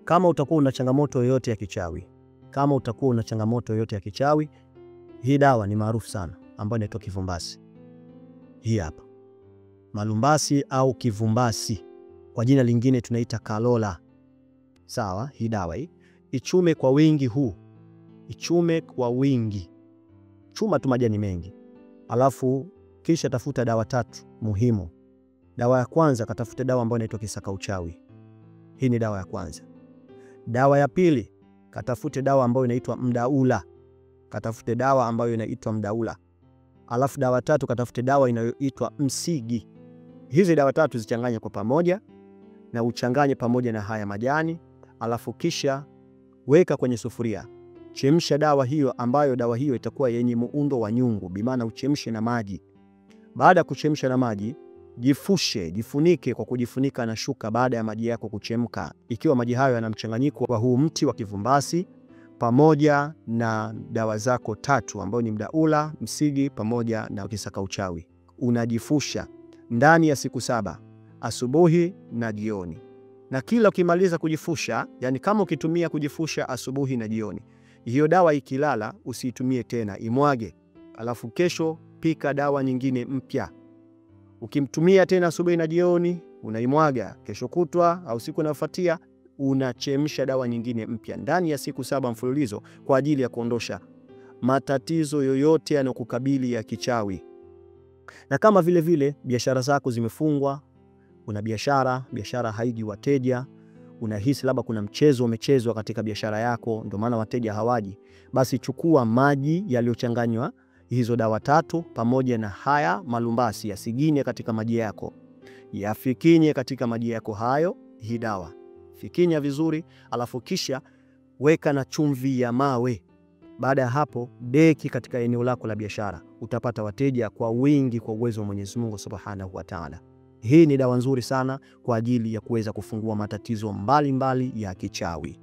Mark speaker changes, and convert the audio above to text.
Speaker 1: Kama utakuwa una changamoto yoyote ya kichawi, hii dawa ni maarufu sana ambayo inaitwa kivumbasi. Hii hapa. Malumbasi au kivumbasi. Kwa jina lingine tunaita kalola. Sawa, hii dawa hii. Ichume kwa wingi huu. Chuma tu majani mengi. Alafu kisha tafuta dawa 3 muhimu. Dawa ya kwanza katafute dawa ambayo inaitwa kisaka uchawi. Hii ni dawa ya kwanza. Dawa ya pili katafute dawa ambayo inaitwa mdaula. Alafu dawa 3 katafute dawa inayoitwa msigi. Hizi dawa 3 zichanganye kwa pamoja na uchanganye pamoja na haya majani. Alafu kisha weka kwenye sufuria. Chemsha dawa hiyo ambayo dawa hiyo itakuwa yenye muundo wa nyungu, bimaana uchemshe na maji. Baada ya kuchemsha na maji, jifunike kwa kujifunika na shuka baada ya maji yako kuchemka. Ikiwa maji hayo yana mchanganyiko wa huu mti wa kivumbasi pamoja na dawa zako 3 ambayo ni mdaula, msigi pamoja na kisaka uchawi. Unajifusha ndani ya siku 7, asubuhi na jioni. Na kila ukimaliza kujifusha, yani kama ukitumia kujifusha asubuhi na jioni, hiyo dawa ikilala usiitumie tena, imwage. Alafu kesho pika dawa nyingine mpya. Ukimtumia tena asubuhi na jioni, unaimwaga. Kesho kutwa au siku inayofuatia unachemsha dawa nyingine mpya ndani ya siku 7 mfululizo kwa ajili ya kuondosha matatizo yoyote yanayokukabili ya kichawi. Na kama vile biashara zako zimefungwa, una biashara haiji wateja, unahisi labda kuna mchezo umechezwa katika biashara yako ndio maana wateja hawaji, basi chukua maji yaliyochanganywa hizo dawa 3 pamoja na haya malumbasi, yasigine katika maji yako, yafikinye katika maji yako hayo hii dawa. Fikinya vizuri, alafu kisha weka na chumvi ya mawe. Baada ya hapo deki katika eneo lako la biashara, utapata wateja kwa wingi kwa uwezo wa Mwenyezi Mungu Subhanahu wa Ta'ala. Hii ni dawa nzuri sana kwa ajili ya kuweza kufungua matatizo mbalimbali ya kichawi.